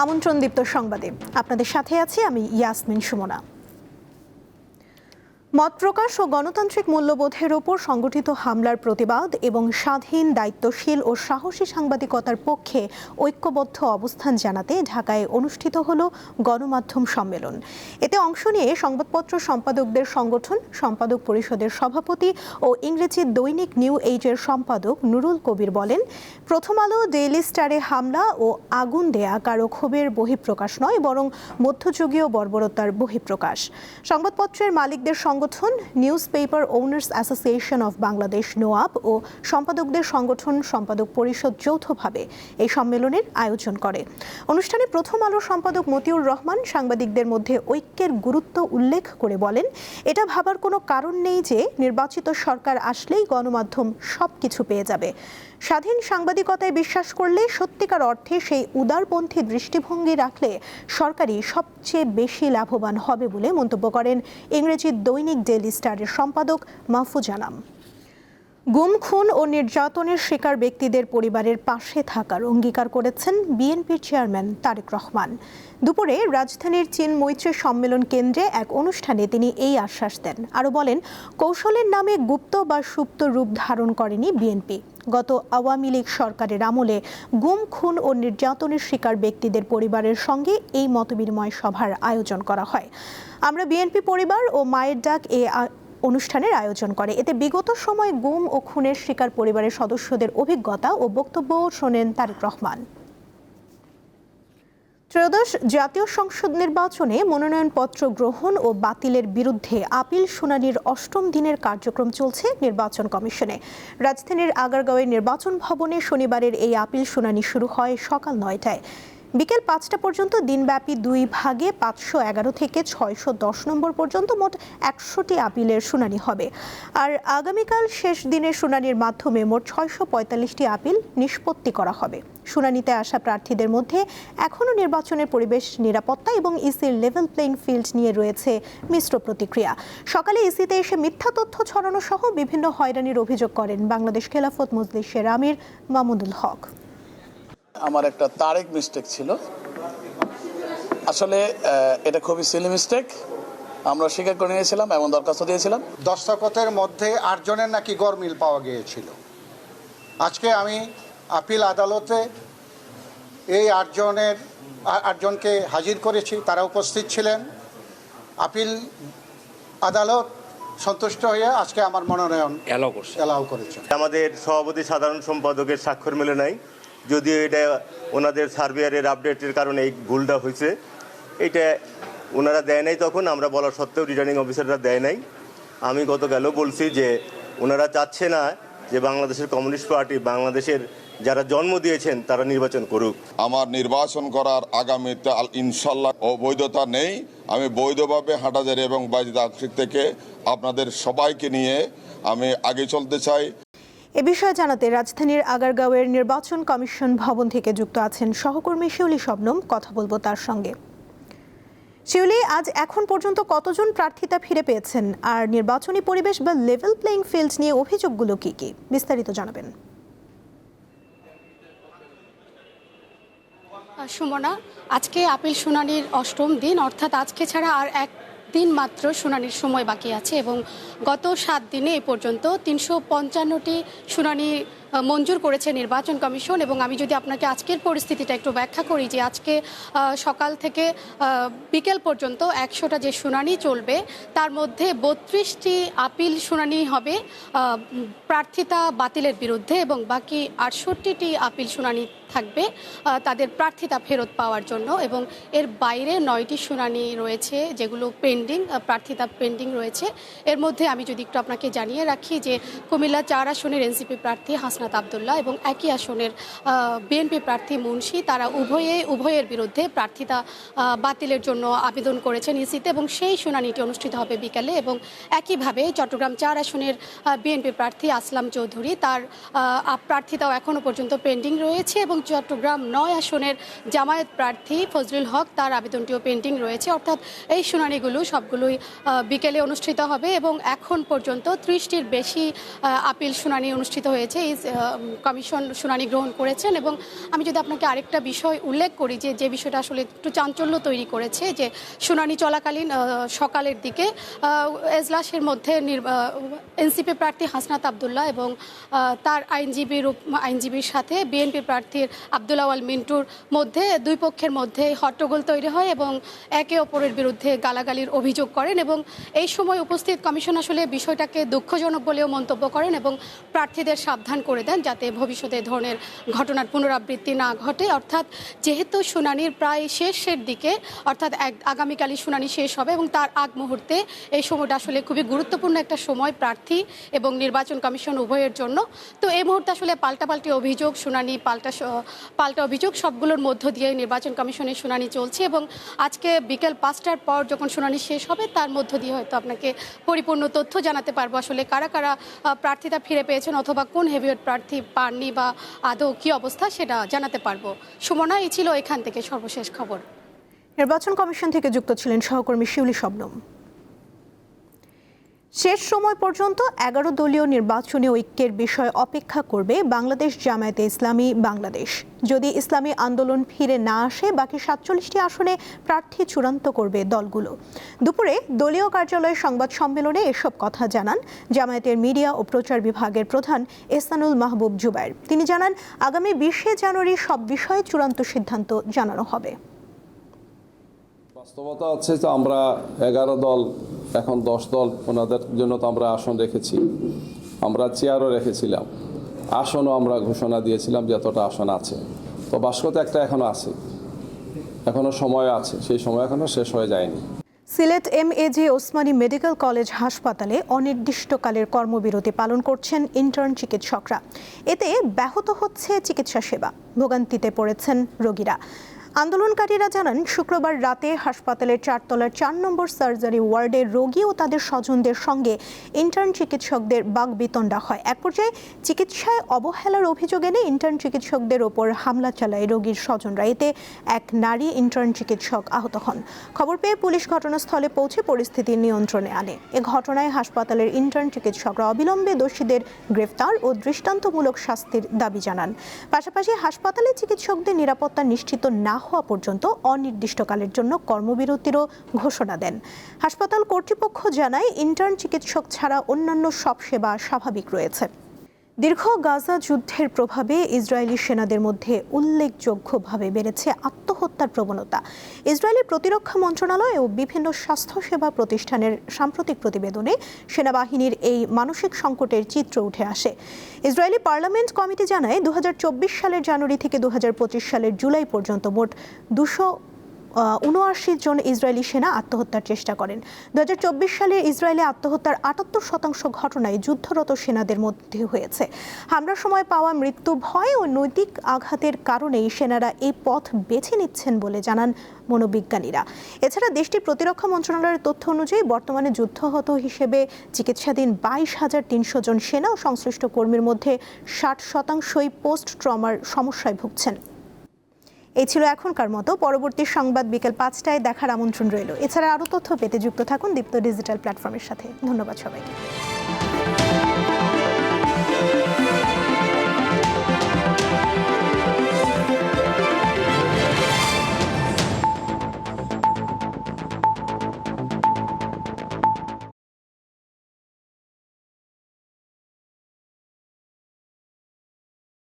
আমন্ত্রণ দীপ্ত সংবাদে আপনাদের সাথে আছি আমি ইয়াসমিন সুমনা। মত প্রকাশ ও গণতান্ত্রিক মূল্যবোধের ওপর সংগঠিত হামলার প্রতিবাদ এবং স্বাধীন, দায়িত্বশীল ও সাহসী সাংবাদিকতার পক্ষে ঐক্যবদ্ধ অবস্থান জানাতে ঢাকায় অনুষ্ঠিত হলো গণমাধ্যম সম্মেলন। এতে অংশ নিয়ে সংবাদপত্র সম্পাদকদের সংগঠন, সম্পাদক পরিষদের সভাপতি ও ইংরেজি দৈনিক নিউ এইজের সম্পাদক নুরুল কবির বলেন, প্রথম আলো, ডেইলি স্টারে হামলা ও আগুন দেয়া কারো ক্ষোভের বহিঃপ্রকাশ নয়, বরং মধ্যযুগীয় বর্বরতার বহিঃপ্রকাশ। সংবাদপত্রের মালিকদের সংগঠন news paper owners association of Bangladesh NOAB ও সম্পাদকদের সংগঠন সম্পাদক পরিষদ যৌথভাবে এই সম্মেলনের আয়োজন করে। অনুষ্ঠানে প্রথম আলোর সম্পাদক মতিউর রহমান সাংবাদিকদের মধ্যে ঐক্যের গুরুত্ব উল্লেখ করে বলেন, এটা ভাবার কোনো কারণ নেই যে নির্বাচিত সরকার আসলেই গণমাধ্যম সবকিছু পেয়ে যাবে। স্বাধীন সাংবাদিকতায় বিশ্বাস করলে, সত্যিকার অর্থে সেই উদারপন্থী দৃষ্টিভঙ্গি রাখলে সরকারই সবচেয়ে বেশি লাভবান হবে বলে মন্তব্য করেন ইংরেজি দৈনিক ডেইলি স্টারের সম্পাদক মাহফুজ আনাম। গুম, খুন ও নির্যাতনের শিকার ব্যক্তিদের পরিবারের পাশে থাকার অঙ্গীকার করেছেন বিএনপির চেয়ারম্যান তারেক রহমান। দুপুরে রাজধানীর চীন মৈত্রী সম্মেলন কেন্দ্রে এক অনুষ্ঠানে তিনি এই আশ্বাস দেন। আরও বলেন, কৌশলের নামে গুপ্ত বা সুপ্ত রূপ ধারণ করেনি বিএনপি। গত আওয়ামী লীগ সরকারের আমলে গুম, খুন ও নির্যাতনের শিকার ব্যক্তিদের পরিবারের সঙ্গে এই মতবিনিময় সভার আয়োজন করা হয়। আমরা বিএনপি পরিবার ও মায়ের ডাক অনুষ্ঠানের আয়োজন করে। এতে বিগত সময়ে গুম ও খুনের শিকার পরিবারের সদস্যদের অভিজ্ঞতা ও বক্তব্য শোনেন তারেক রহমান। ত্রয়োদশ জাতীয় সংসদ নির্বাচনে মনোনয়নপত্র গ্রহণ ও বাতিলের বিরুদ্ধে আপিল শুনানির ৮ম দিনের কার্যক্রম চলছে নির্বাচন কমিশনে। রাজধানীর আগারগাঁওয়ের নির্বাচন ভবনে শনিবারের এই আপিল শুনানি শুরু হয় সকাল ৯টায়। বিকেল ৫টা পর্যন্ত দিনব্যাপী দুই ভাগে ৫১১ থেকে ৬১০ নম্বর পর্যন্ত মোট ১০০টি আপিলের শুনানি হবে। আর আগামীকাল শেষ দিনের শুনানির মাধ্যমে মোট ৬৪৫টি আপিল নিষ্পত্তি করা হবে। শুনানিতে আসা প্রার্থীদের মধ্যে এখনও নির্বাচনের পরিবেশ, নিরাপত্তা এবং ইসির লেভেল প্লেইং ফিল্ড নিয়ে রয়েছে মিশ্র প্রতিক্রিয়া। সকালে ইসিতে এসে মিথ্যা তথ্য ছড়ানো সহ বিভিন্ন হয়রানির অভিযোগ করেন বাংলাদেশ খেলাফত মজলিসের আমির মামুনুল হক। আমার একটা তারিখ মিস্টেক ছিল, আসলে এটা খুবই সিলি মিস্টেক। আমরা স্বীকার করে নিয়েছিলাম এবং দরখাস্ত দিয়েছিলাম। দস্তখতের মধ্যে ৮ জনের নাকি গরমিল পাওয়া গিয়েছিল। আজকে আমি আপিল আদালতে এই ৮ জনকে হাজির করেছি, তারা উপস্থিত ছিলেন। আপিল আদালত সন্তুষ্ট হয়ে আজকে আমার মনোনয়ন এলাও করেছে। আমাদের সভাপতি, সাধারণ সম্পাদকের স্বাক্ষর মেলে নাই, যদিও এটা ওনাদের সার্ভেয়ারের আপডেটের কারণে এই ভুলটা হয়েছে। এটা ওনারা দেয় নাই, তখন আমরা বলা সত্ত্বেও রিটার্নিং অফিসাররা দেয় নাই। আমি গতকালও বলছি যে ওনারা চাচ্ছে না যে বাংলাদেশের কমিউনিস্ট পার্টি, বাংলাদেশের যারা জন্ম দিয়েছেন তারা নির্বাচন করুক। আমার নির্বাচন করার আগামীতে ইনশাল্লাহ অবৈধতা নেই। আমি বৈধভাবে হাটাজারি এবং বাইজিদ আংশিক থেকে আপনাদের সবাইকে নিয়ে আমি আগে চলতে চাই। এ বিষয়ে জানাতে রাজধানীর আগারগাঁওয়ের নির্বাচন কমিশন ভবন থেকে যুক্ত আছেন সহকর্মী শিউলি শবনম। কথা বলবো তার সঙ্গে। শিউলি, আজ এখন পর্যন্ত কতজন প্রার্থিতা ফিরে পেয়েছেন, আর নির্বাচনী পরিবেশ বা লেভেল প্লেইং ফিল্ড নিয়ে অভিযোগগুলো কি কি, বিস্তারিত জানাবেন। সুমনা, আজকে আপিল শুনানির ৮ম দিন, অর্থাৎ আজকে ছাড়া আর দিন মাত্র শুনানির সময় বাকি আছে এবং গত ৭ দিনে এ পর্যন্ত ৩৫৫টি শুনানি মঞ্জুর করেছে নির্বাচন কমিশন। এবং আমি যদি আপনাকে আজকের পরিস্থিতিটা একটু ব্যাখ্যা করি, যে আজকে সকাল থেকে বিকেল পর্যন্ত ১০০টা যে শুনানি চলবে, তার মধ্যে ৩২টি আপিল শুনানি হবে প্রার্থিতা বাতিলের বিরুদ্ধে এবং বাকি ৬৮টি আপিল শুনানি থাকবে তাদের প্রার্থিতা ফেরত পাওয়ার জন্য। এবং এর বাইরে 9টি শুনানি রয়েছে যেগুলো পেন্ডিং, প্রার্থিতা পেন্ডিং রয়েছে। এর মধ্যে আমি যদি একটু আপনাকে জানিয়ে রাখি যে কুমিল্লা ৪ আসনের এনসিপি প্রার্থী হাসনাত আবদুল্লাহ এবং একই আসনের বিএনপি প্রার্থী মুন্সি, তারা উভয়ের বিরুদ্ধে প্রার্থিতা বাতিলের জন্য আবেদন করেছেন ইসিতে এবং সেই শুনানিটি অনুষ্ঠিত হবে বিকালে। এবং একইভাবে চট্টগ্রাম ৪ আসনের বিএনপি প্রার্থী আসলাম চৌধুরী, তার প্রার্থিতাও এখনও পর্যন্ত পেন্ডিং রয়েছে এবং চট্টগ্রাম ৯ আসনের জামায়াত প্রার্থী ফজলুল হক, তার আবেদনটিও পেন্ডিং রয়েছে। অর্থাৎ এই শুনানিগুলো সবগুলোই বিকেলে অনুষ্ঠিত হবে এবং এখন পর্যন্ত ৩০টির বেশি আপিল শুনানি অনুষ্ঠিত হয়েছে। কমিশন শুনানি গ্রহণ করেছেন। এবং আমি যদি আপনাকে আরেকটা বিষয় উল্লেখ করি যে বিষয়টা আসলে একটু চাঞ্চল্য তৈরি করেছে, যে শুনানি চলাকালীন সকালের দিকে এজলাসের মধ্যে এনসিপি প্রার্থী হাসনাত আবদুল্লাহ এবং তার আইনজীবীর সাথে বিএনপি প্রার্থীর আব্দুল আওয়াল মিন্টুর মধ্যে দুই পক্ষের মধ্যে হট্টগোল তৈরি হয় এবং একে অপরের বিরুদ্ধে গালাগালির অভিযোগ করেন। এবং এই সময় উপস্থিত কমিশন আসলে বিষয়টাকে দুঃখজনক বলেও মন্তব্য করেন এবং প্রার্থীদের সাবধান করে দেন যাতে ভবিষ্যতে এ ধরনের ঘটনার পুনরাবৃত্তি না ঘটে। অর্থাৎ যেহেতু শুনানির প্রায় শেষের দিকে, অর্থাৎ আগামীকালই শুনানি শেষ হবে এবং তার আগ মুহূর্তে এই সময়টা আসলে খুবই গুরুত্বপূর্ণ একটা সময় প্রার্থী এবং নির্বাচন কমিশন উভয়ের জন্য। তো এই মুহূর্তে আসলে পাল্টাপাল্টি অভিযোগ, শুনানি পাল্টা অভিযোগ সবগুলোর মধ্য দিয়ে নির্বাচন কমিশনের শুনানি চলছে এবং আজকে বিকেল 5টার পর যখন শুনানি শেষ হবে তার মধ্য দিয়ে হয়তো আপনাকে পরিপূর্ণ তথ্য জানাতে পারবো আসলে কারা কারা প্রার্থীতা ফিরে পেয়েছেন অথবা কোন হেভিওয়েট প্রার্থী পাননি বা আদৌ কী অবস্থা সেটা জানাতে পারবো। সুমনা, এই ছিল এখান থেকে সর্বশেষ খবর। নির্বাচন কমিশন থেকে যুক্ত ছিলেন সহকর্মী শিউলি শবনম। শেষ সময় পর্যন্ত 11 দলীয় নির্বাচনী ঐক্যের বিষয়ে অপেক্ষা করবে বাংলাদেশ জামায়াতে ইসলামী বাংলাদেশ। যদি ইসলামী আন্দোলন ফিরে না আসে বাকি 47টি আসনে প্রার্থী চূড়ান্ত করবে দলগুলো। দুপুরে দলীয় কার্যালয়ে সংবাদ সম্মেলনে এসব কথা জানান জামায়াতের মিডিয়া ও প্রচার বিভাগের প্রধান এহসানুল মাহবুব জুবায়ের। তিনি জানান, আগামী 20শে জানুয়ারি সব বিষয়ে চূড়ান্ত সিদ্ধান্ত জানানো হবে। বাস্তবতা হচ্ছে যে আমরা 11 দল, এখন 10 দল, ওনাদের জন্য তো আমরা আসন রেখেছি, আমরা চেয়ারও রেখেছিলাম, আসনও আমরা ঘোষণা দিয়েছিলাম যে এতটা আসন আছে। তো বাস্কতে একটা এখনো আছে, এখনো সময় আছে, সেই সময় এখনো শেষ হয়ে যায়নি। Sylhet MAG Osmani medical college হাসপাতালে অনির্দিষ্টকালের কর্মবিরতি পালন করছেন ইন্টার্ন চিকিৎসকরা। এতে ব্যাহত হচ্ছে চিকিৎসা সেবা, ভোগান্তিতে পড়েছেন রোগীরা। আন্দোলনকারীরা জানান, শুক্রবার রাতে হাসপাতালের 4 তলার 4 নম্বর সার্জারি ওয়ার্ডের রোগী ও তাদের স্বজনদের সঙ্গে ইন্টার্ন চিকিৎসকদের বাকবিতণ্ডা হয়। এক পর্যায়ে চিকিৎসায় অবহেলার অভিযোগ এনে ইন্টার্ন চিকিৎসকদের ওপর হামলা চালায় রোগীর স্বজনরা। এতে এক নারী ইন্টার্ন চিকিৎসক আহত হন। খবর পেয়ে পুলিশ ঘটনাস্থলে পৌঁছে পরিস্থিতি নিয়ন্ত্রণে আনে। এ ঘটনায় হাসপাতালের ইন্টার্ন চিকিৎসকরা অবিলম্বে দোষীদের গ্রেফতার ও দৃষ্টান্তমূলক শাস্তির দাবি জানান। পাশাপাশি হাসপাতালে চিকিৎসকদের নিরাপত্তা নিশ্চিত না হওয়া পর্যন্ত অনির্দিষ্টকালের জন্য কর্মবিরতিরও ঘোষণা দেন। হাসপাতাল কর্তৃপক্ষ জানায়, ইন্টার্ন চিকিৎসক ছাড়া অন্যান্য সব সেবা স্বাভাবিক রয়েছে। দীর্ঘ গাজা যুদ্ধের প্রভাবে ইসরায়েলি সেনাদের মধ্যে উল্লেখযোগ্যভাবে বেড়েছে আত্মহত্যার প্রবণতা। ইসরায়েলের প্রতিরক্ষা মন্ত্রণালয় ও বিভিন্ন স্বাস্থ্যসেবা প্রতিষ্ঠানের সাম্প্রতিক প্রতিবেদনে সেনাবাহিনীর এই মানসিক সংকটের চিত্র উঠে আসে। ইসরায়েলি পার্লামেন্ট কমিটি জানায়, 2024 সালের জানুয়ারি থেকে 2025 সালের জুলাই পর্যন্ত মোট 279 জন ইসরায়েলি সেনা আত্মহত্যার চেষ্টা করেন। 2024 সালে ইসরায়েলে আত্মহত্যার 78% ঘটনায় যুদ্ধরত সেনাদের মধ্যে হয়েছে। হামলার সময় পাওয়া মৃত্যু ভয় ও নৈতিক আঘাতের কারণেই সেনারা এই পথ বেছে নিচ্ছেন বলে জানান মনোবিজ্ঞানীরা। এছাড়া দেশটির প্রতিরক্ষা মন্ত্রণালয়ের তথ্য অনুযায়ী বর্তমানে যুদ্ধাহত হিসেবে চিকিৎসাধীন 22,300 জন সেনা ও সংশ্লিষ্ট কর্মীর মধ্যে 60%ই পোস্ট ট্রমার সমস্যায় ভুগছেন। এই ছিল এখনকার মতো। পরবর্তী সংবাদ বিকেল 5টায় দেখার আমন্ত্রণ রইল। এছাড়া আরও তথ্য পেতে যুক্ত থাকুন দীপ্ত ডিজিটাল প্ল্যাটফর্মের সাথে। ধন্যবাদ সবাইকে।